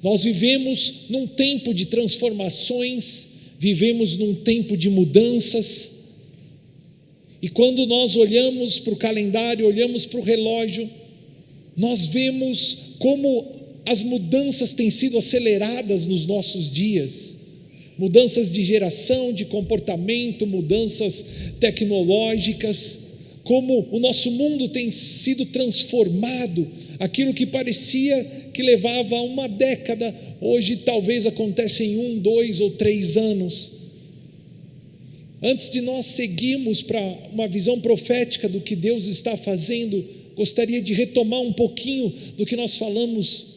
Nós vivemos num tempo de transformações, vivemos num tempo de mudanças, e quando nós olhamos para o calendário, olhamos para o relógio, nós vemos como as mudanças têm sido aceleradas nos nossos dias, mudanças de geração, de comportamento, mudanças tecnológicas, como o nosso mundo tem sido transformado. Aquilo que parecia que levava uma década, hoje talvez aconteça em 1, 2 ou 3 anos. Antes de nós seguirmos para uma visão profética do que Deus está fazendo, gostaria de retomar um pouquinho do que nós falamos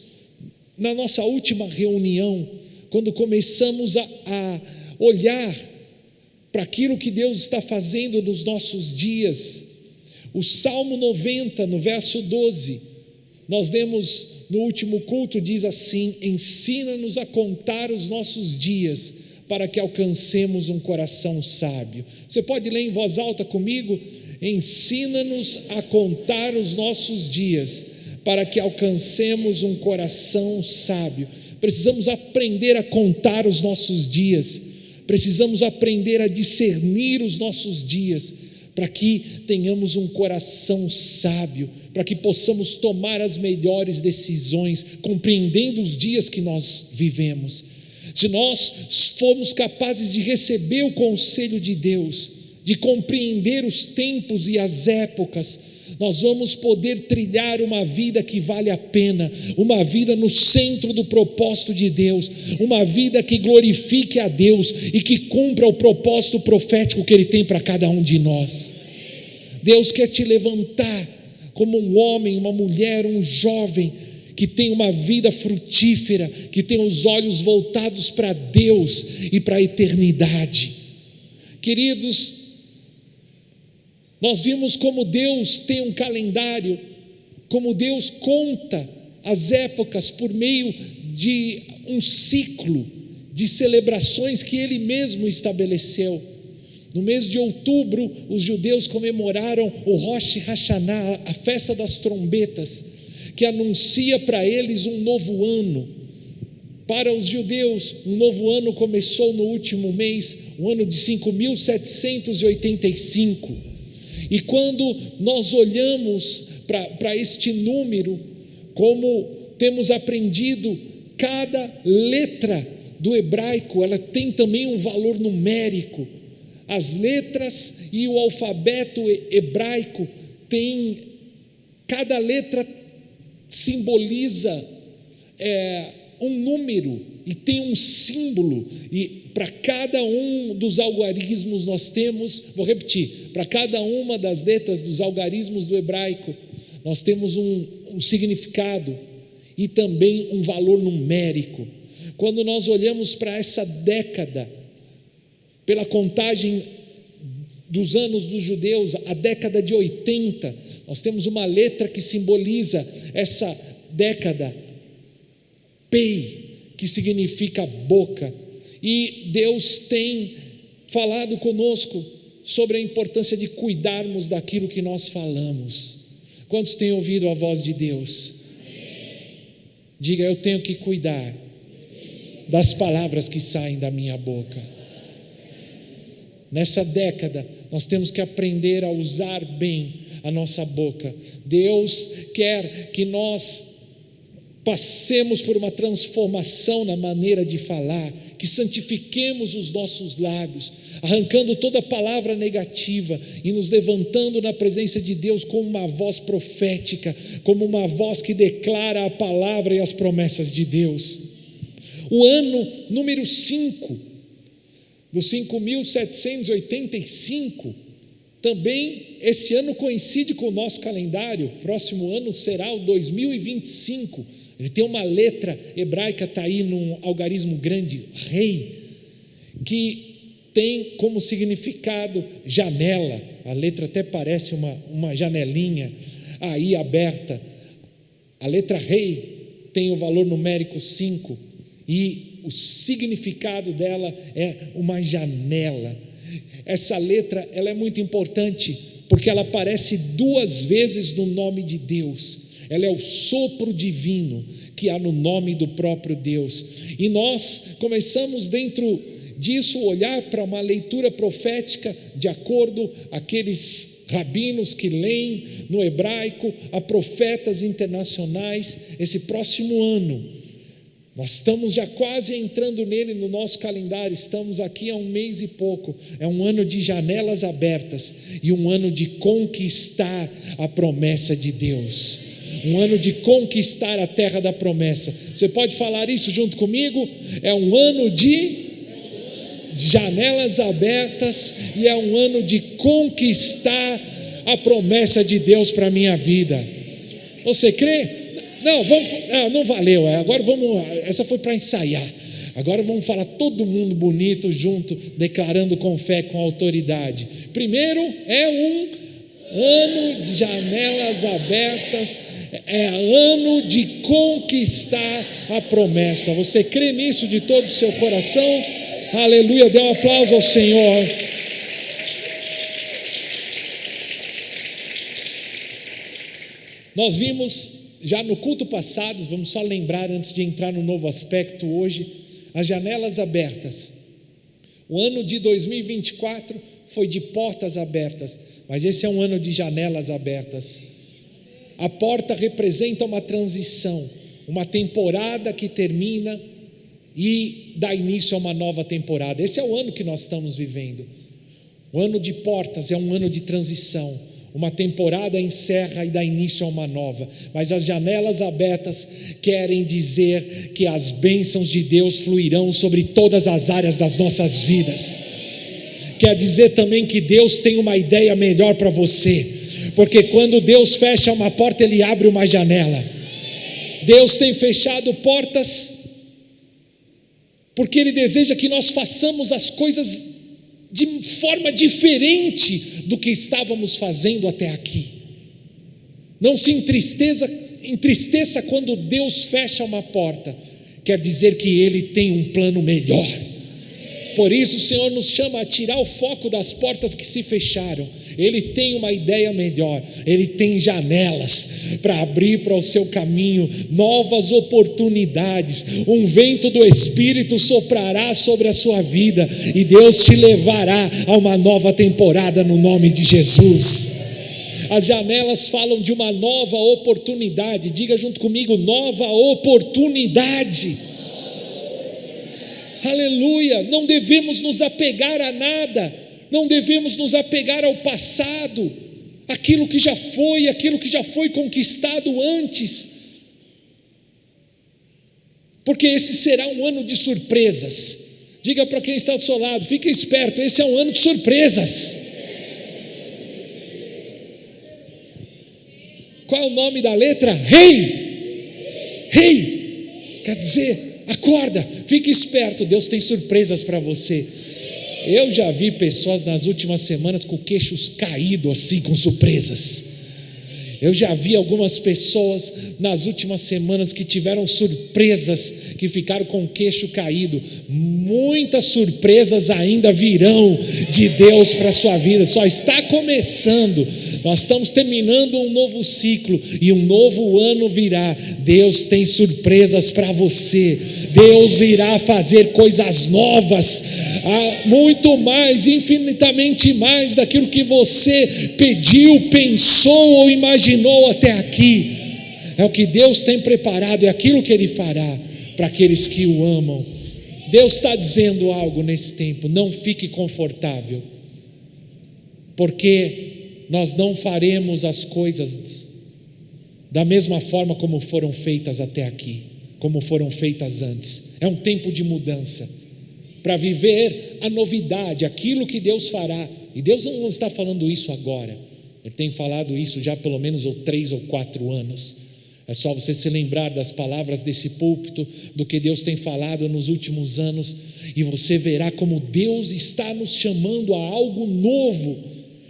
na nossa última reunião, quando começamos a olhar para aquilo que Deus está fazendo nos nossos dias. O Salmo 90, no verso 12, nós lemos no último culto, diz assim: ensina-nos a contar os nossos dias, para que alcancemos um coração sábio. Você pode ler em voz alta comigo? Ensina-nos a contar os nossos dias, para que alcancemos um coração sábio. Precisamos aprender a contar os nossos dias, precisamos aprender a discernir os nossos dias, para que tenhamos um coração sábio, para que possamos tomar as melhores decisões, compreendendo os dias que nós vivemos. Se nós formos capazes de receber o conselho de Deus, de compreender os tempos e as épocas, nós vamos poder trilhar uma vida que vale a pena, uma vida no centro do propósito de Deus, uma vida que glorifique a Deus e que cumpra o propósito profético que Ele tem para cada um de nós. Deus quer te levantar como um homem, uma mulher, um jovem que tem uma vida frutífera, que tem os olhos voltados para Deus e para a eternidade. Queridos, nós vimos como Deus tem um calendário, como Deus conta as épocas por meio de um ciclo de celebrações que Ele mesmo estabeleceu. No mês de outubro, os judeus comemoraram o Rosh Hashanah, a festa das trombetas, que anuncia para eles um novo ano. Para os judeus, um novo ano começou no último mês, o ano de 5.785. E quando nós olhamos para este número, como temos aprendido, cada letra do hebraico, ela tem também um valor numérico. As letras e o alfabeto hebraico tem, cada letra simboliza um número e tem um símbolo, e para cada um dos algarismos nós temos, vou repetir, para cada uma das letras dos algarismos do hebraico, nós temos um significado e também um valor numérico. Quando nós olhamos para essa década, pela contagem dos anos dos judeus, a década de 80, nós temos uma letra que simboliza essa década, Pei, que significa boca. E Deus tem falado conosco sobre a importância de cuidarmos daquilo que nós falamos. Quantos têm ouvido a voz de Deus? Diga: eu tenho que cuidar das palavras que saem da minha boca. Nessa década, nós temos que aprender a usar bem a nossa boca. Deus quer que nós passemos por uma transformação na maneira de falar, que santifiquemos os nossos lábios, arrancando toda palavra negativa e nos levantando na presença de Deus como uma voz profética, como uma voz que declara a palavra e as promessas de Deus. O ano número 5, dos 5.785, também esse ano coincide com o nosso calendário. Próximo ano será o 2025. Ele tem uma letra hebraica, está aí num algarismo grande, rei, que tem como significado janela. A letra até parece uma janelinha aí aberta. A letra rei tem o valor numérico 5 e o significado dela é uma janela. Essa letra, ela é muito importante porque ela aparece 2 vezes no nome de Deus. Ela é o sopro divino que há no nome do próprio Deus. E nós começamos dentro disso olhar para uma leitura profética de acordo aqueles rabinos que leem no hebraico, a profetas internacionais. Esse próximo ano, nós estamos já quase entrando nele no nosso calendário, estamos aqui há um mês e pouco. É um ano de janelas abertas e um ano de conquistar a promessa de Deus, um ano de conquistar a terra da promessa. Você pode falar isso junto comigo? É um ano de janelas abertas e é um ano de conquistar a promessa de Deus para a minha vida. Você crê? Não valeu. Agora vamos, essa foi para ensaiar. Agora vamos falar todo mundo bonito junto, declarando com fé, com autoridade. Primeiro, é um ano de janelas abertas, é ano de conquistar a promessa. Você crê nisso de todo o seu coração? Aleluia, dê um aplauso ao Senhor. Nós vimos já no culto passado, vamos só lembrar antes de entrar no novo aspecto hoje, as janelas abertas. O ano de 2024 foi de portas abertas, mas esse é um ano de janelas abertas. A porta representa uma transição, uma temporada que termina e dá início a uma nova temporada. Esse é o ano que nós estamos vivendo. O ano de portas é um ano de transição. Uma temporada encerra e dá início a uma nova. Mas as janelas abertas querem dizer que as bênçãos de Deus fluirão sobre todas as áreas das nossas vidas. Quer dizer também que Deus tem uma ideia melhor para você, porque quando Deus fecha uma porta, Ele abre uma janela. Deus tem fechado portas porque Ele deseja que nós façamos as coisas de forma diferente do que estávamos fazendo até aqui. Não se entristeça quando Deus fecha uma porta, quer dizer que Ele tem um plano melhor. Por isso o Senhor nos chama a tirar o foco das portas que se fecharam. Ele tem uma ideia melhor, Ele tem janelas para abrir para o seu caminho, novas oportunidades. Um vento do Espírito soprará sobre a sua vida e Deus te levará a uma nova temporada no nome de Jesus. As janelas falam de uma nova oportunidade. Diga junto comigo: nova oportunidade. Aleluia. Não devemos nos apegar a nada, não devemos nos apegar ao passado, aquilo que já foi conquistado antes, porque esse será um ano de surpresas. Diga para quem está ao seu lado: fique esperto, esse é um ano de surpresas. Qual é o nome da letra? Rei. Quer dizer, acorda, fique esperto, Deus tem surpresas para você. Eu já vi pessoas nas últimas semanas com queixos caídos assim, com surpresas. Eu já vi algumas pessoas nas últimas semanas que tiveram surpresas, que ficaram com o queixo caído. Muitas surpresas ainda virão de Deus para a sua vida, só está começando. Nós estamos terminando um novo ciclo e um novo ano virá. Deus tem surpresas para você. Deus irá fazer coisas novas, muito mais, infinitamente mais daquilo que você pediu, pensou ou imaginou até aqui. É o que Deus tem preparado, é aquilo que Ele fará para aqueles que o amam. Deus está dizendo algo nesse tempo: não fique confortável, porque nós não faremos as coisas da mesma forma como foram feitas até aqui, como foram feitas antes. É um tempo de mudança, para viver a novidade, aquilo que Deus fará. E Deus não está falando isso agora, Ele tem falado isso já pelo menos 3 ou 4 anos. É só você se lembrar das palavras desse púlpito, do que Deus tem falado nos últimos anos, e você verá como Deus está nos chamando a algo novo,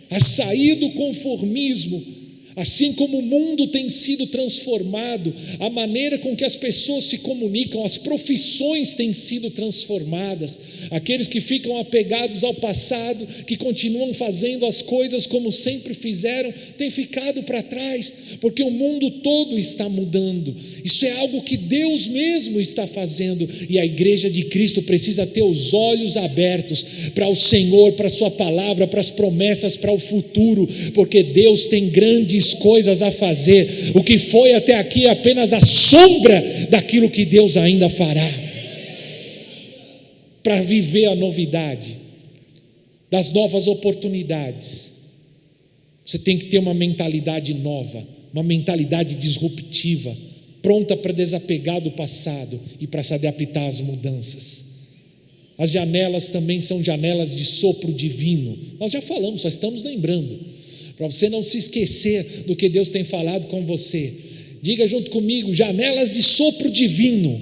a sair do conformismo, Assim como o mundo tem sido transformado, a maneira com que as pessoas se comunicam, as profissões têm sido transformadas. Aqueles que ficam apegados ao passado, que continuam fazendo as coisas como sempre fizeram, têm ficado para trás, porque o mundo todo está mudando. Isso é algo que Deus mesmo está fazendo, e a igreja de Cristo precisa ter os olhos abertos para o Senhor, para a sua palavra, para as promessas, para o futuro, porque Deus tem grandes coisas a fazer. O que foi até aqui é apenas a sombra daquilo que Deus ainda fará. Para viver a novidade das novas oportunidades, você tem que ter uma mentalidade nova, uma mentalidade disruptiva, pronta para desapegar do passado e para se adaptar às mudanças. As janelas também são janelas de sopro divino. Nós já falamos, só estamos lembrando, para você não se esquecer do que Deus tem falado com você. Diga junto comigo: janelas de sopro divino.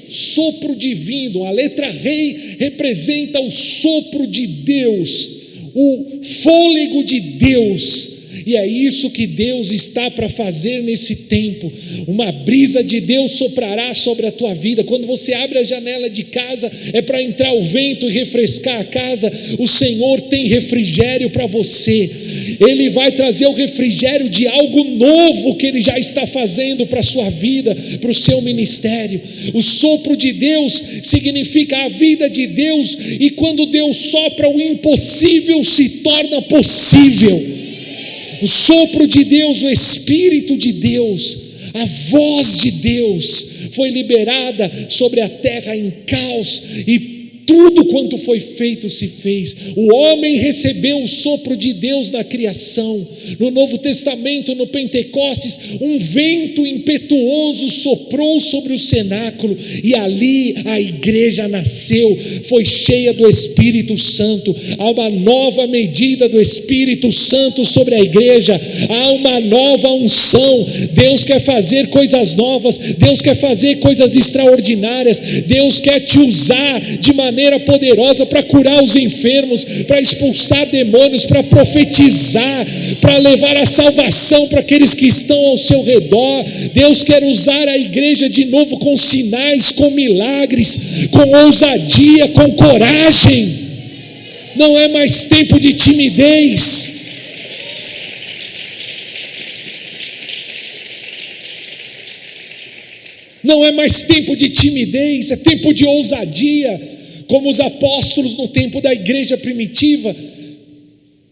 Sopro divino, a letra rei representa o sopro de Deus, o fôlego de Deus. E é isso que Deus está para fazer nesse tempo. Uma brisa de Deus soprará sobre a tua vida. Quando você abre a janela de casa, é para entrar o vento e refrescar a casa. O Senhor tem refrigério para você. Ele vai trazer o refrigério de algo novo que Ele já está fazendo para a sua vida, para o seu ministério. O sopro de Deus significa a vida de Deus, e quando Deus sopra, o impossível se torna possível. O sopro de Deus, o Espírito de Deus, a voz de Deus foi liberada sobre a terra em caos, e tudo quanto foi feito se fez. O homem recebeu o sopro de Deus na criação. No Novo Testamento, no Pentecostes, um vento impetuoso soprou sobre o cenáculo, e ali a igreja nasceu, foi cheia do Espírito Santo. Há uma nova medida do Espírito Santo sobre a igreja, há uma nova unção. Deus quer fazer coisas novas, Deus quer fazer coisas extraordinárias, Deus quer te usar de maneira poderosa para curar os enfermos, para expulsar demônios, para profetizar, para levar a salvação para aqueles que estão ao seu redor. Deus quer usar a igreja de novo com sinais, com milagres, com ousadia, com coragem. Não é mais tempo de timidez. Não é mais tempo de timidez, é tempo de ousadia. Como os apóstolos no tempo da igreja primitiva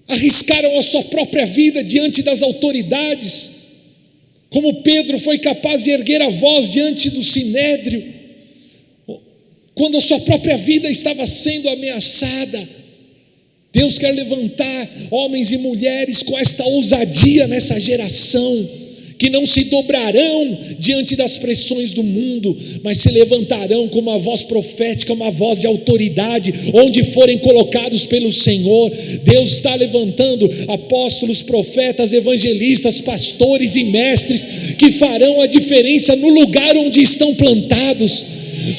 arriscaram a sua própria vida diante das autoridades, como Pedro foi capaz de erguer a voz diante do sinédrio, quando a sua própria vida estava sendo ameaçada. Deus quer levantar homens e mulheres com esta ousadia nessa geração, que não se dobrarão diante das pressões do mundo, mas se levantarão com uma voz profética, uma voz de autoridade, onde forem colocados pelo Senhor. Deus está levantando apóstolos, profetas, evangelistas, pastores e mestres, que farão a diferença no lugar onde estão plantados,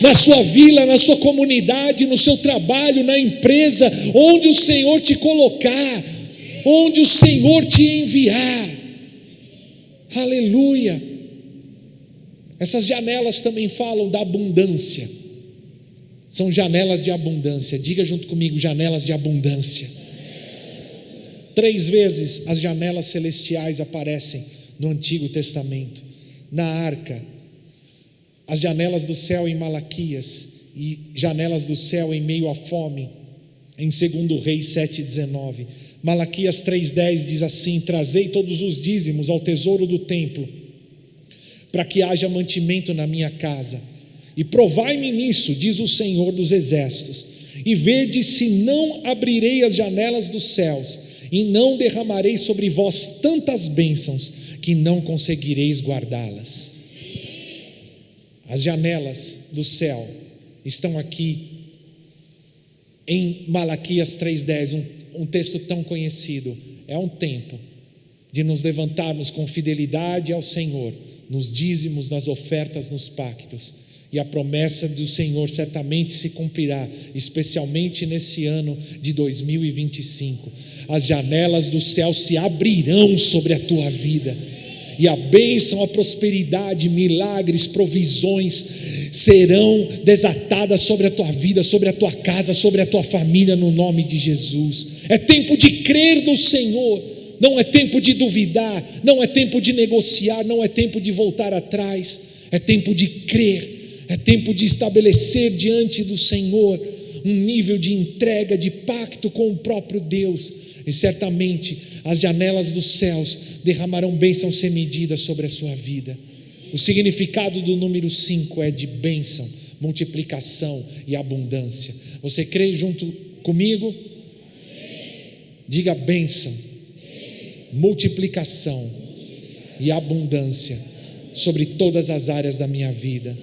na sua vila, na sua comunidade, no seu trabalho, na empresa, onde o Senhor te colocar, onde o Senhor te enviar. Aleluia. Essas janelas também falam da abundância. São janelas de abundância. Diga junto comigo: janelas de abundância. 3 vezes as janelas celestiais aparecem no Antigo Testamento. Na arca, as janelas do céu em Malaquias, e janelas do céu em meio à fome, em 2 Reis 7,19. Malaquias 3,10 diz assim: trazei todos os dízimos ao tesouro do templo, para que haja mantimento na minha casa, e provai-me nisso, diz o Senhor dos exércitos, e vede se não abrirei as janelas dos céus, e não derramarei sobre vós tantas bênçãos, que não conseguireis guardá-las. As janelas do céu estão aqui em Malaquias 3,10, um texto tão conhecido. É um tempo de nos levantarmos com fidelidade ao Senhor, nos dízimos, nas ofertas, nos pactos, e a promessa do Senhor certamente se cumprirá, especialmente nesse ano de 2025. as janelas do céu se abrirão sobre a tua vida, e a bênção, a prosperidade, milagres, provisões serão desatadas sobre a tua vida, sobre a tua casa, sobre a tua família, no nome de Jesus. É tempo de crer no Senhor, não é tempo de duvidar, não é tempo de negociar, não é tempo de voltar atrás, é tempo de crer, é tempo de estabelecer diante do Senhor um nível de entrega, de pacto com o próprio Deus, e certamente as janelas dos céus derramarão bênção sem medida sobre a sua vida. O significado do número 5 é de bênção, multiplicação e abundância. Você crê junto comigo? Diga bênção, multiplicação e abundância sobre todas as áreas da minha vida.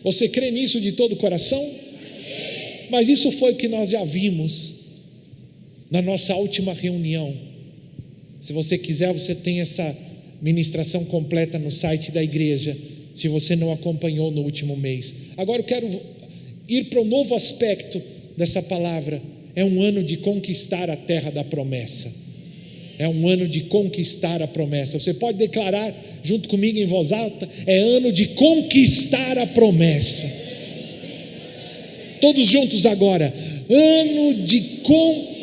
Você crê nisso de todo o coração? Mas isso foi o que nós já vimos na nossa última reunião. Se você quiser, você tem essa ministração completa no site da igreja, se você não acompanhou no último mês. Agora eu quero ir para um novo aspecto dessa palavra. É um ano de conquistar a terra da promessa. É um ano de conquistar a promessa. Você pode declarar junto comigo em voz alta: é ano de conquistar a promessa. Todos juntos agora: ano de conquistar.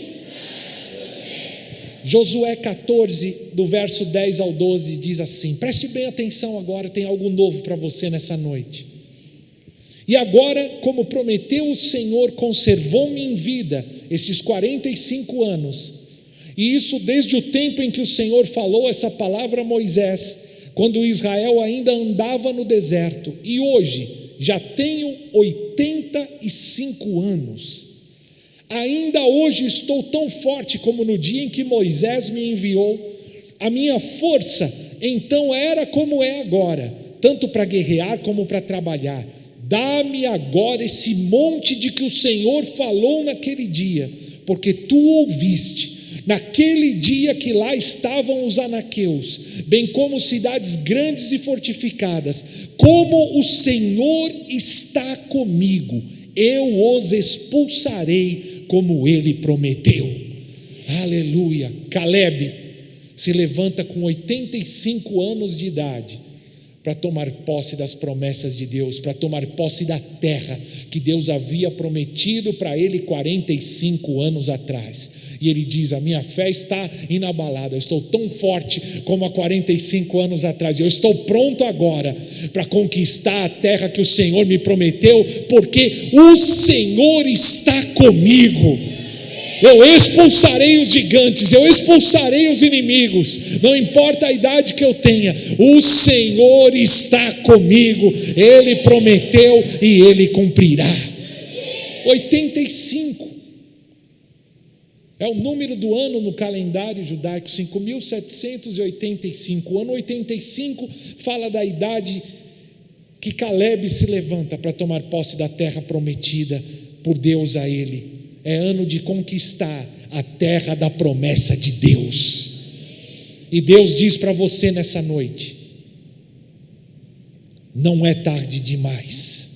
Josué 14, do verso 10 ao 12, diz assim: preste bem atenção agora, tem algo novo para você nessa noite. E agora, como prometeu o Senhor, conservou-me em vida esses 45 anos, e isso desde o tempo em que o Senhor falou essa palavra a Moisés, quando Israel ainda andava no deserto, e hoje já tenho 85 anos. Ainda hoje estou tão forte como no dia em que Moisés me enviou. A minha força então era como é agora, tanto para guerrear como para trabalhar. Dá-me agora esse monte de que o Senhor falou naquele dia, porque tu ouviste, naquele dia que lá estavam os anaqueus, bem como cidades grandes e fortificadas, como o Senhor está comigo, eu os expulsarei como ele prometeu. Aleluia. Caleb se levanta com 85 anos de idade para tomar posse das promessas de Deus, para tomar posse da terra que Deus havia prometido para ele 45 anos atrás. E ele diz: a minha fé está inabalada, eu estou tão forte como há 45 anos atrás, eu estou pronto agora para conquistar a terra que o Senhor me prometeu, porque o Senhor está comigo. Eu expulsarei os gigantes, eu expulsarei os inimigos, não importa a idade que eu tenha, o Senhor está comigo, Ele prometeu e Ele cumprirá. 85 é o número do ano no calendário judaico, 5.785. O ano 85 fala da idade que Caleb se levanta para tomar posse da terra prometida por Deus a ele. É ano de conquistar a terra da promessa de Deus. E Deus diz para você nessa noite: não é tarde demais.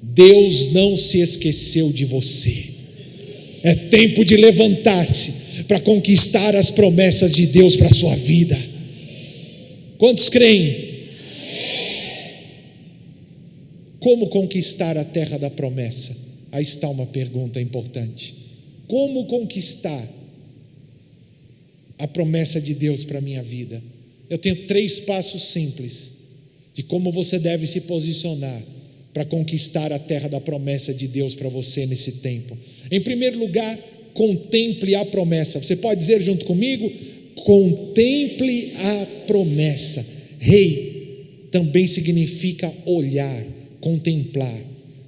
Deus não se esqueceu de você. É tempo de levantar-se para conquistar as promessas de Deus para a sua vida. Quantos creem? Como conquistar a terra da promessa? Aí está uma pergunta importante: como conquistar a promessa de Deus para a minha vida? Eu tenho 3 passos simples de como você deve se posicionar para conquistar a terra da promessa de Deus para você nesse tempo. Em primeiro lugar, contemple a promessa. Você pode dizer junto comigo: contemple a promessa. Rei também significa olhar, contemplar.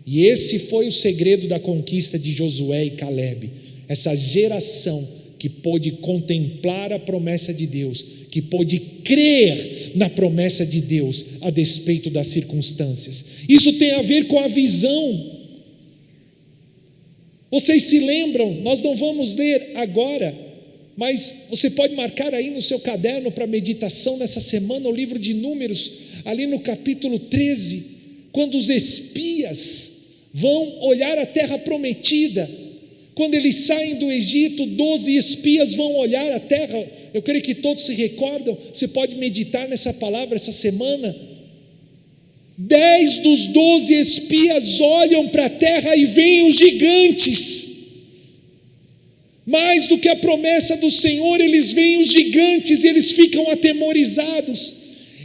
E esse foi o segredo da conquista de Josué e Caleb. Essa geração que pôde contemplar a promessa de Deus, que pôde crer na promessa de Deus a despeito das circunstâncias. Isso tem a ver com a visão. Vocês se lembram, nós não vamos ler agora, mas você pode marcar aí no seu caderno para meditação nessa semana o livro de Números, ali no capítulo 13, quando os espias vão olhar a terra prometida Quando eles saem do Egito, 12 espias vão olhar a terra. Eu creio que todos se recordam. Você pode meditar nessa palavra essa semana. 10 dos 12 espias olham para a terra e veem os gigantes. Mais do que a promessa do Senhor, eles veem os gigantes e eles ficam atemorizados.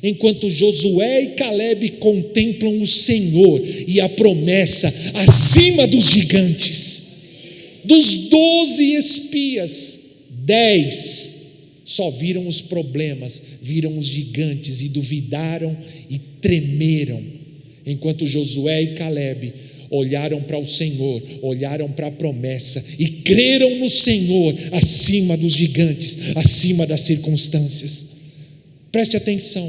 Enquanto Josué e Calebe contemplam o Senhor e a promessa acima dos gigantes. Dos 12 espias, 10 só viram os problemas, viram os gigantes e duvidaram e tremeram. Enquanto Josué e Calebe olharam para o Senhor, olharam para a promessa e creram no Senhor acima dos gigantes, acima das circunstâncias. Preste atenção,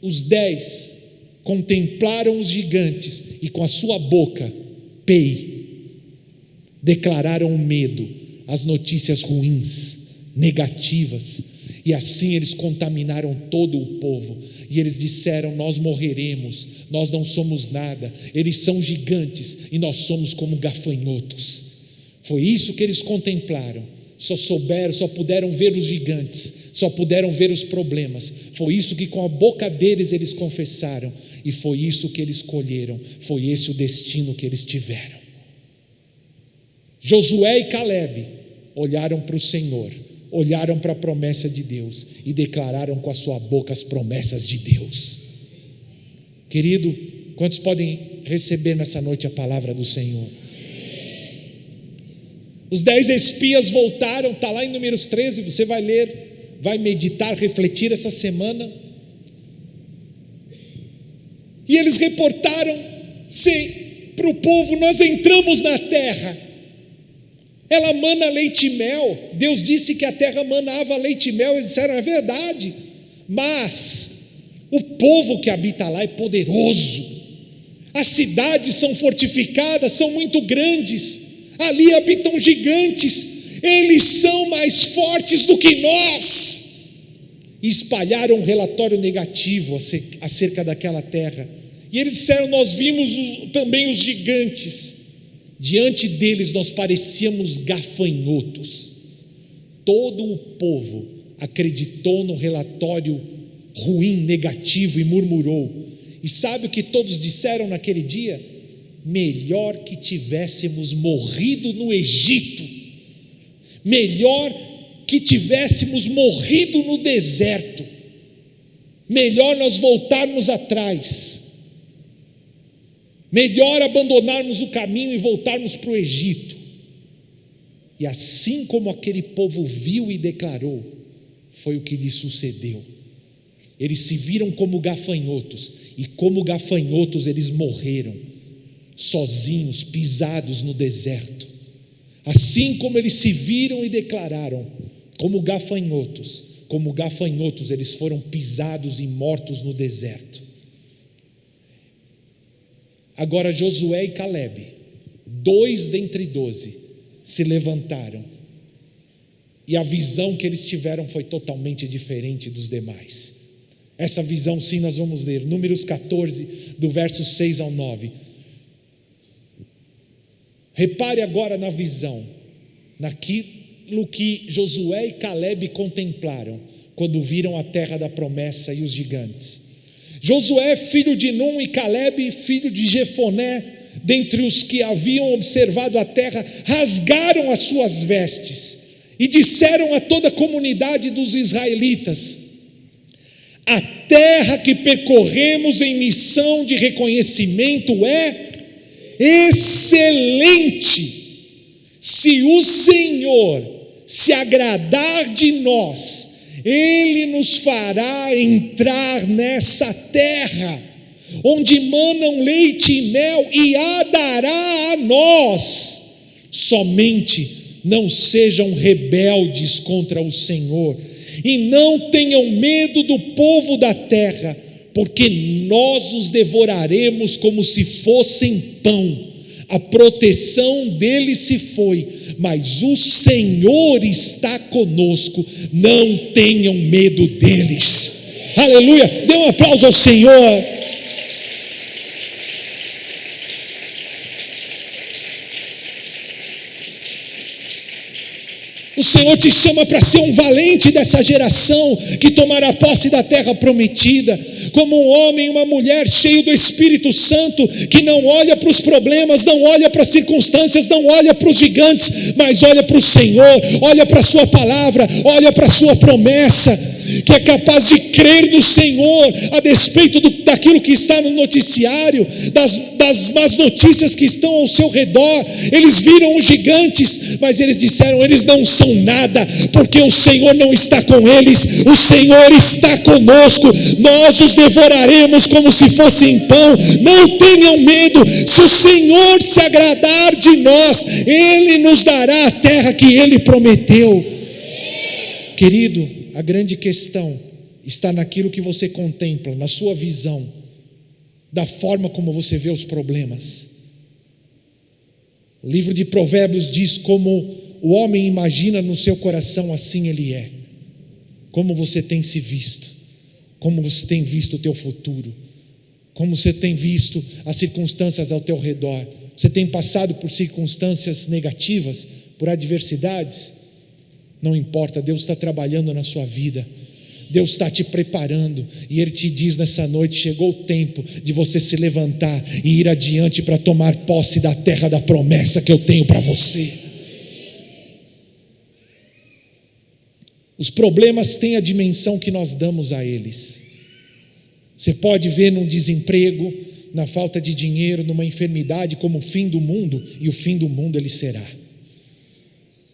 os 10 contemplaram os gigantes e com a sua boca, declararam o medo, as notícias ruins, negativas, e assim eles contaminaram todo o povo, e eles disseram: nós morreremos, nós não somos nada, eles são gigantes e nós somos como gafanhotos. Foi isso que eles contemplaram, só puderam ver os gigantes, só puderam ver os problemas. Foi isso que com a boca deles eles confessaram, e foi isso que eles colheram, foi esse o destino que eles tiveram. Josué e Calebe olharam para o Senhor, olharam para a promessa de Deus e declararam com a sua boca as promessas de Deus. Querido, quantos podem receber nessa noite a palavra do Senhor? Os 10 espias voltaram, está lá em Números 13, você vai ler, vai meditar, refletir essa semana. E eles reportaram para o povo: nós entramos na terra, ela mana leite e mel. Deus disse que a terra manava leite e mel. Eles disseram: é verdade, mas o povo que habita lá é poderoso, as cidades são fortificadas, são muito grandes, ali habitam gigantes, eles são mais fortes do que nós. E espalharam um relatório negativo acerca daquela terra. E eles disseram: nós vimos também os gigantes, diante deles nós parecíamos gafanhotos. Todo o povo acreditou no relatório ruim, negativo, e murmurou. E sabe o que todos disseram naquele dia? Melhor que tivéssemos morrido no Egito, melhor que tivéssemos morrido no deserto, melhor nós voltarmos atrás, melhor abandonarmos o caminho e voltarmos para o Egito. E assim como aquele povo viu e declarou, foi o que lhes sucedeu. Eles se viram como gafanhotos, e como gafanhotos eles morreram, sozinhos, pisados no deserto. Assim como eles se viram e declararam, como gafanhotos eles foram pisados e mortos no deserto. Agora Josué e Calebe, 2 dentre 12, se levantaram, e a visão que eles tiveram foi totalmente diferente dos demais. Essa visão, sim, nós vamos ler Números 14, do verso 6 ao 9. Repare agora na visão, naquilo que Josué e Calebe contemplaram quando viram a terra da promessa e os gigantes. Josué, filho de Num, e Calebe, filho de Jefoné, dentre os que haviam observado a terra, rasgaram as suas vestes e disseram a toda a comunidade dos israelitas: a terra que percorremos em missão de reconhecimento é excelente. Se o Senhor se agradar de nós, Ele nos fará entrar nessa terra, onde manam leite e mel, e a dará a nós. Somente não sejam rebeldes contra o Senhor, e não tenham medo do povo da terra, porque nós os devoraremos como se fossem pão. A proteção deles se foi, mas o Senhor está conosco, não tenham medo deles. Aleluia, dê um aplauso ao Senhor. O Senhor te chama para ser um valente dessa geração que tomará posse da terra prometida, como um homem e uma mulher cheio do Espírito Santo, que não olha para os problemas, não olha para as circunstâncias, não olha para os gigantes, mas olha para o Senhor, olha para a sua palavra, olha para a sua promessa, que é capaz de crer no Senhor, a despeito daquilo que está no noticiário, das más notícias que estão ao seu redor. Eles viram os gigantes, mas eles disseram: eles não são nada, porque o Senhor não está com eles, o Senhor está conosco, nós os devoraremos como se fossem pão. Não tenham medo, se o Senhor se agradar de nós, Ele nos dará a terra que Ele prometeu. Querido, a grande questão está naquilo que você contempla, na sua visão, da forma como você vê os problemas. O livro de Provérbios diz: como o homem imagina no seu coração, assim ele é. Como você tem se visto, como você tem visto o teu futuro, como você tem visto as circunstâncias ao teu redor. Você tem passado por circunstâncias negativas, por adversidades? Não importa, Deus está trabalhando na sua vida, Deus está te preparando, e Ele te diz nessa noite: chegou o tempo de você se levantar e ir adiante para tomar posse da terra da promessa que eu tenho para você. Os problemas têm a dimensão que nós damos a eles. Você pode ver num desemprego, na falta de dinheiro, numa enfermidade, como o fim do mundo, e o fim do mundo ele será.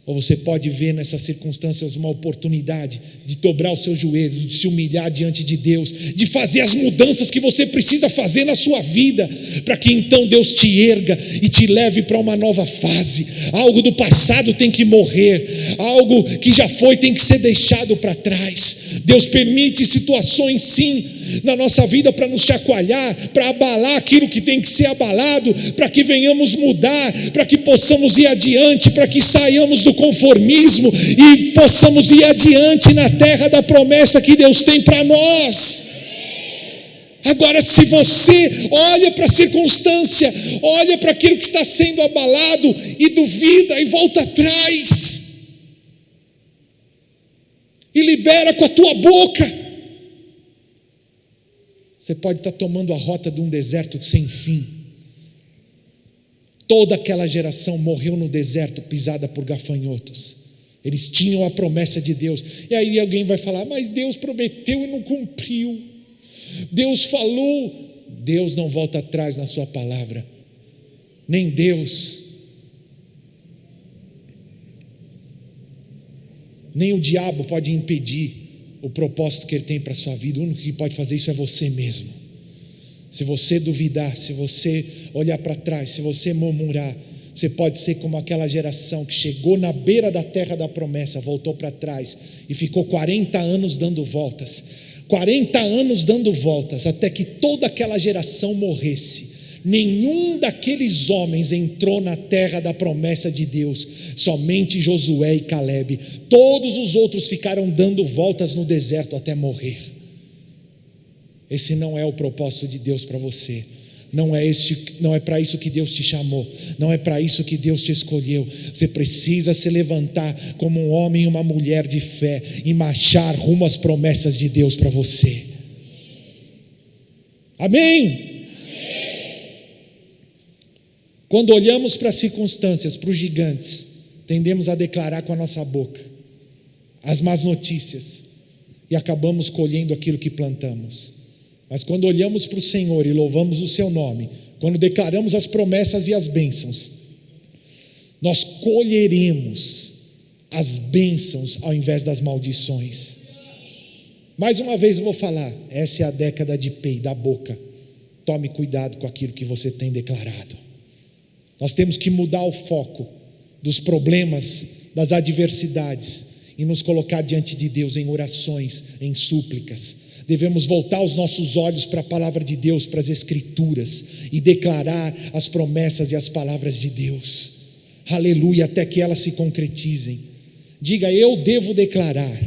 Ou você pode ver nessas circunstâncias uma oportunidade de dobrar os seus joelhos, de se humilhar diante de Deus, de fazer as mudanças que você precisa fazer na sua vida, para que então Deus te erga e te leve para uma nova fase. Algo do passado tem que morrer, algo que já foi tem que ser deixado para trás. Deus permite situações, sim, na nossa vida para nos chacoalhar, para abalar aquilo que tem que ser abalado, para que venhamos mudar, para que possamos ir adiante, para que saiamos do conformismo e possamos ir adiante na terra da promessa que Deus tem para nós. Agora, se você olha para a circunstância, olha para aquilo que está sendo abalado e duvida e volta atrás e libera com a tua boca, você pode estar tomando a rota de um deserto sem fim. Toda aquela geração morreu no deserto, pisada por gafanhotos. Eles tinham a promessa de Deus. E aí alguém vai falar: mas Deus prometeu e não cumpriu. Deus falou. Deus não volta atrás na sua palavra. Nem Deus, nem o diabo pode impedir o propósito que Ele tem para a sua vida. O único que pode fazer isso é você mesmo. Se você duvidar, se você olhar para trás, se você murmurar, você pode ser como aquela geração que chegou na beira da terra da promessa, voltou para trás e ficou 40 anos dando voltas. 40 anos dando voltas, até que toda aquela geração morresse. Nenhum daqueles homens entrou na terra da promessa de Deus, somente Josué e Calebe. Todos os outros ficaram dando voltas no deserto até morrer. Esse não é o propósito de Deus para você. Não é para isso que Deus te chamou, não é para isso que Deus te escolheu. Você precisa se levantar como um homem e uma mulher de fé e marchar rumo às promessas de Deus para você. Amém? Quando olhamos para as circunstâncias, para os gigantes, tendemos a declarar com a nossa boca as más notícias e acabamos colhendo aquilo que plantamos. Mas quando olhamos para o Senhor e louvamos o seu nome, quando declaramos as promessas e as bênçãos, nós colheremos as bênçãos ao invés das maldições. Mais uma vez eu vou falar, essa é a década de P, da boca. Tome cuidado com aquilo que você tem declarado. Nós temos que mudar o foco dos problemas, das adversidades e nos colocar diante de Deus em orações, em súplicas. Devemos voltar os nossos olhos para a palavra de Deus, para as Escrituras e declarar as promessas e as palavras de Deus. Aleluia, até que elas se concretizem. Diga: eu devo declarar,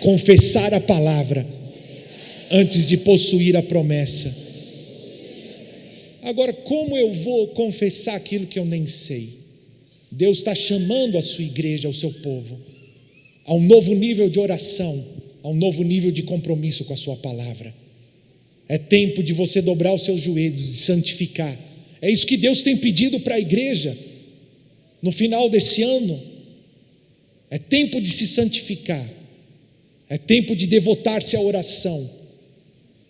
confessar a palavra antes de possuir a promessa. Agora, como eu vou confessar aquilo que eu nem sei? Deus está chamando a sua igreja, o seu povo, a um novo nível de oração, a um novo nível de compromisso com a sua palavra. É tempo de você dobrar os seus joelhos e santificar. É isso que Deus tem pedido para a igreja no final desse ano. É tempo de se santificar. É tempo de devotar-se à oração.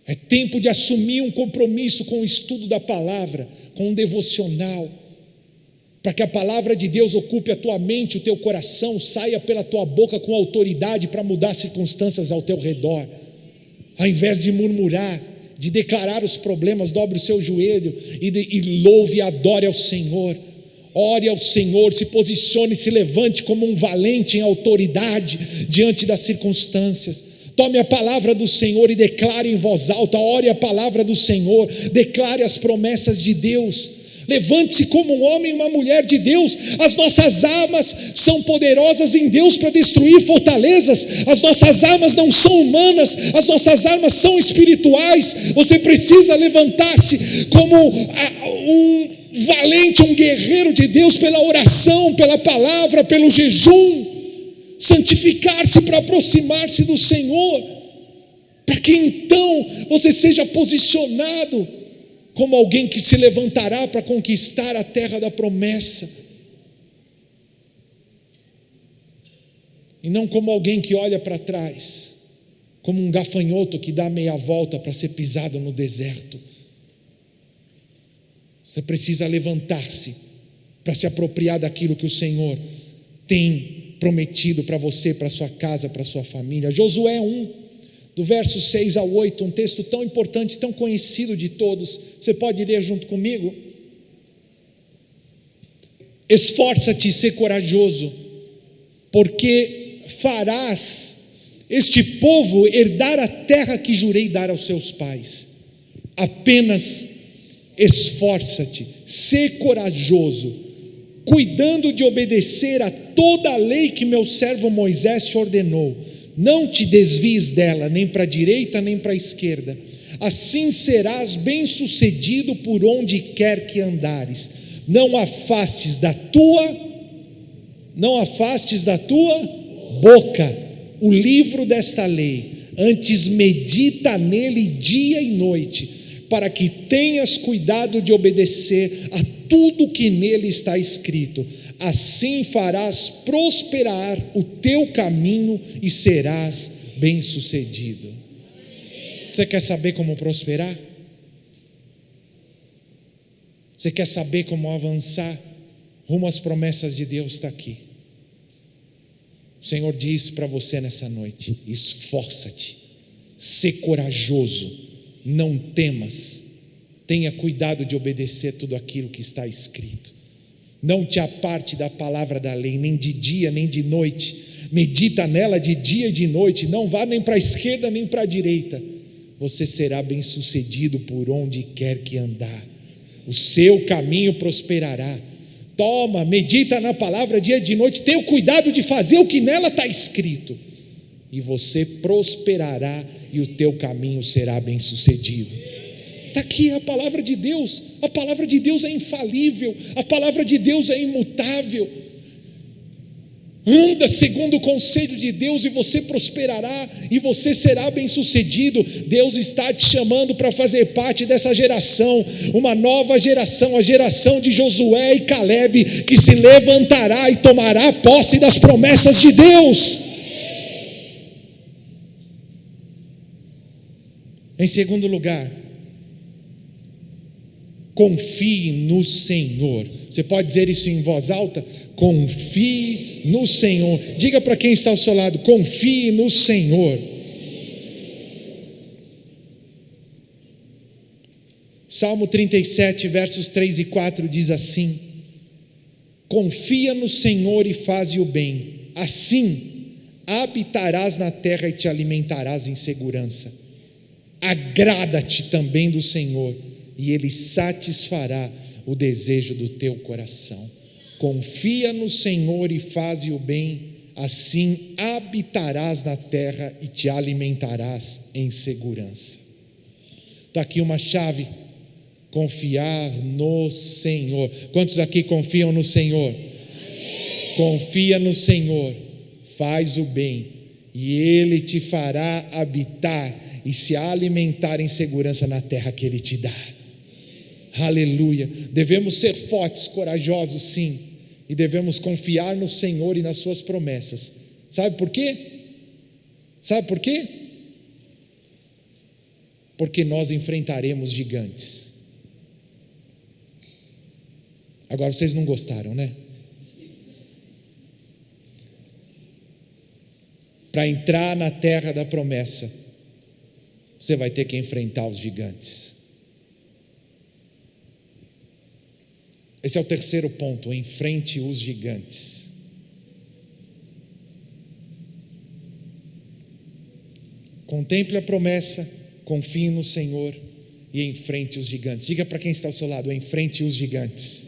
É tempo de assumir um compromisso com o estudo da palavra, com um devocional, para que a palavra de Deus ocupe a tua mente, o teu coração, saia pela tua boca com autoridade para mudar circunstâncias ao teu redor. Ao invés de murmurar, de declarar os problemas, dobre o seu joelho e louve e adore ao Senhor. Ore ao Senhor, se posicione, se levante como um valente em autoridade diante das circunstâncias. Tome a palavra do Senhor e declare em voz alta. Ore a palavra do Senhor, declare as promessas de Deus. Levante-se como um homem e uma mulher de Deus. As nossas armas são poderosas em Deus para destruir fortalezas. As nossas armas não são humanas, as nossas armas são espirituais. Você precisa levantar-se como um valente, um guerreiro de Deus, pela oração, pela palavra, pelo jejum. Santificar-se para aproximar-se do Senhor, para que então você seja posicionado como alguém que se levantará para conquistar a terra da promessa, e não como alguém que olha para trás, como um gafanhoto que dá meia volta para ser pisado no deserto. Você precisa levantar-se para se apropriar daquilo que o Senhor tem prometido para você, para sua casa, para sua família. Josué 1, do verso 6 ao 8, um texto tão importante, tão conhecido de todos. Você pode ler junto comigo? Esforça-te e ser corajoso, porque farás este povo herdar a terra que jurei dar aos seus pais. Apenas esforça-te, ser corajoso, cuidando de obedecer a toda a lei que meu servo Moisés te ordenou. Não te desvies dela, nem para a direita, nem para a esquerda. Assim serás bem-sucedido por onde quer que andares. Não afastes da tua boca o livro desta lei, antes medita nele dia e noite, para que tenhas cuidado de obedecer a tudo que nele está escrito. Assim farás prosperar o teu caminho e serás bem-sucedido. Você quer saber como prosperar? Você quer saber como avançar rumo às promessas de Deus? Está aqui. O Senhor diz para você nessa noite: esforça-te, sê corajoso, não temas, tenha cuidado de obedecer tudo aquilo que está escrito. Não te aparte da palavra da lei, nem de dia nem de noite. Medita nela de dia e de noite. Não vá nem para a esquerda nem para a direita. Você será bem-sucedido por onde quer que andar. O seu caminho prosperará. Toma, medita na palavra dia e de noite. Tenha o cuidado de fazer o que nela está escrito, e você prosperará, e o teu caminho será bem-sucedido. Está aqui a palavra de Deus. A palavra de Deus é infalível, a palavra de Deus é imutável. Anda segundo o conselho de Deus e você prosperará, e você será bem-sucedido. Deus está te chamando para fazer parte dessa geração, uma nova geração, a geração de Josué e Calebe, que se levantará e tomará posse das promessas de Deus. Em segundo lugar, confie no Senhor. Você pode dizer isso em voz alta? Confie no Senhor. Diga para quem está ao seu lado: confie no Senhor. Salmo 37, versos 3 e 4 diz assim: confia no Senhor e faze o bem, assim habitarás na terra e te alimentarás em segurança. Agrada-te também do Senhor, e Ele satisfará o desejo do teu coração. Confia no Senhor e faze o bem, assim habitarás na terra e te alimentarás em segurança. Está aqui uma chave: confiar no Senhor. Quantos aqui confiam no Senhor? Confia no Senhor, faz o bem, e Ele te fará habitar e se alimentar em segurança na terra que Ele te dá. Aleluia. Devemos ser fortes, corajosos, sim, e devemos confiar no Senhor e nas suas promessas. Sabe por quê? Sabe por quê? Porque nós enfrentaremos gigantes. Agora vocês não gostaram, né? Para entrar na terra da promessa, você vai ter que enfrentar os gigantes. Esse é o terceiro ponto: enfrente os gigantes. Contemple a promessa, confie no Senhor e enfrente os gigantes. Diga para quem está ao seu lado: enfrente os gigantes.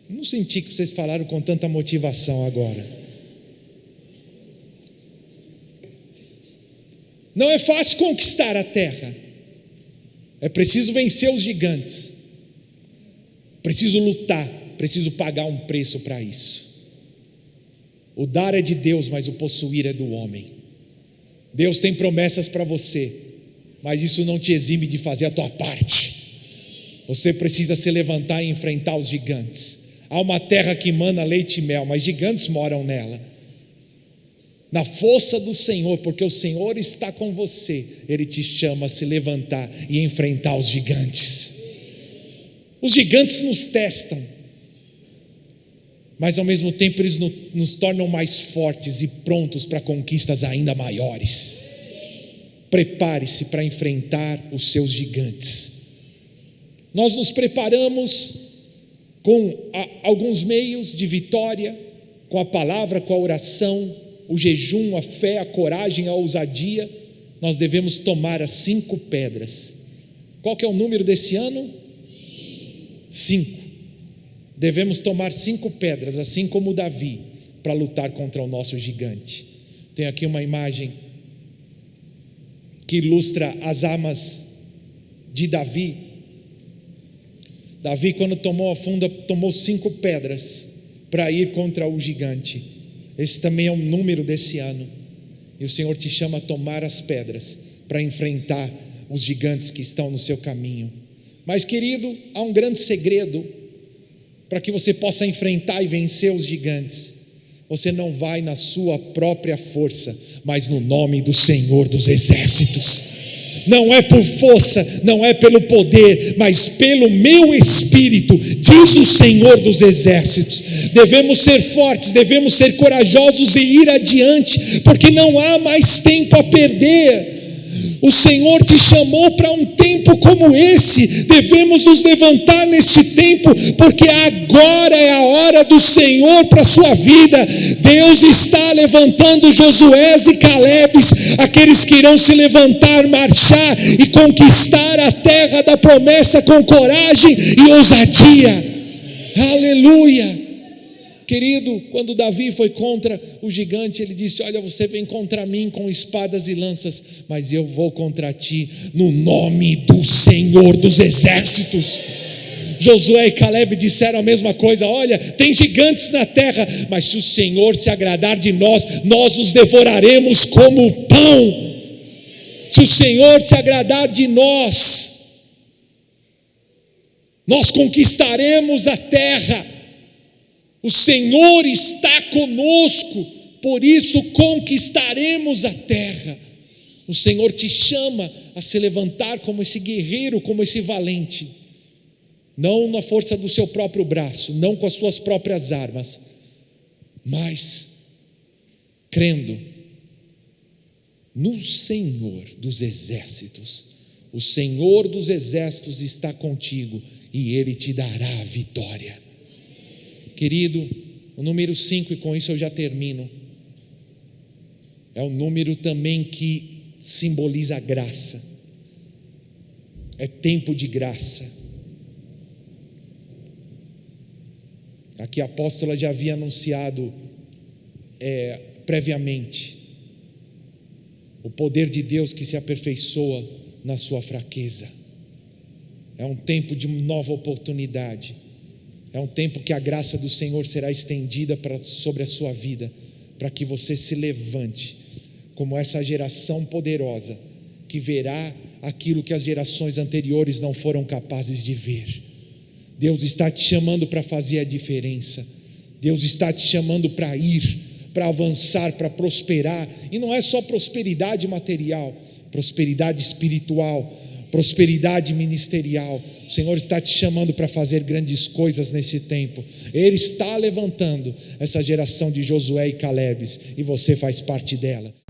Não senti que vocês falaram com tanta motivação agora. Não é fácil conquistar a terra. É preciso vencer os gigantes. Preciso lutar, preciso pagar um preço para isso. O dar é de Deus, mas o possuir é do homem. Deus tem promessas para você, mas isso não te exime de fazer a tua parte. Você precisa se levantar e enfrentar os gigantes. Há uma terra que emana leite e mel, mas gigantes moram nela. Na força do Senhor, porque o Senhor está com você, Ele te chama a se levantar e enfrentar os gigantes. Os gigantes nos testam, mas ao mesmo tempo eles nos tornam mais fortes e prontos para conquistas ainda maiores. Prepare-se para enfrentar os seus gigantes. Nós nos preparamos com alguns meios de vitória, com a palavra, com a oração, o jejum, a fé, a coragem, a ousadia. Nós devemos tomar as 5 pedras. Qual que é o número desse ano? 5. Devemos tomar 5 pedras, assim como Davi, para lutar contra o nosso gigante. Tem aqui uma imagem que ilustra as armas de Davi. Davi, quando tomou a funda, tomou 5 pedras para ir contra o gigante. Esse também é o número desse ano. E o Senhor te chama a tomar as pedras para enfrentar os gigantes que estão no seu caminho. Mas, querido, há um grande segredo para que você possa enfrentar e vencer os gigantes. Você não vai na sua própria força, mas no nome do Senhor dos Exércitos. Não é por força, não é pelo poder, mas pelo meu Espírito, diz o Senhor dos Exércitos. Devemos ser fortes, devemos ser corajosos e ir adiante, porque não há mais tempo a perder. O Senhor te chamou para um tempo como esse. Devemos nos levantar neste tempo, porque agora é a hora do Senhor para a sua vida. Deus está levantando Josués e Calebes, aqueles que irão se levantar, marchar e conquistar a terra da promessa com coragem e ousadia. Aleluia. Querido, quando Davi foi contra o gigante, ele disse: olha, você vem contra mim com espadas e lanças, mas eu vou contra ti no nome do Senhor dos Exércitos. Josué e Caleb disseram a mesma coisa: olha, tem gigantes na terra, mas se o Senhor se agradar de nós, nós os devoraremos como pão. Se o Senhor se agradar de nós, nós conquistaremos a terra. O Senhor está conosco, por isso conquistaremos a terra. O Senhor te chama a se levantar como esse guerreiro, como esse valente, não na força do seu próprio braço, não com as suas próprias armas, mas crendo no Senhor dos Exércitos. O Senhor dos Exércitos está contigo e Ele te dará a vitória. Querido, o número 5, e com isso eu já termino, é um número também que simboliza a graça. É tempo de graça. Aqui a apóstola já havia anunciado previamente o poder de Deus que se aperfeiçoa na sua fraqueza. É um tempo de nova oportunidade. É um tempo que a graça do Senhor será estendida sobre a sua vida, para que você se levante como essa geração poderosa, que verá aquilo que as gerações anteriores não foram capazes de ver. Deus está te chamando para fazer a diferença. Deus está te chamando para ir, para avançar, para prosperar. E não é só prosperidade material, prosperidade espiritual, prosperidade ministerial. O Senhor está te chamando para fazer grandes coisas nesse tempo. Ele está levantando essa geração de Josué e Calebes, e você faz parte dela.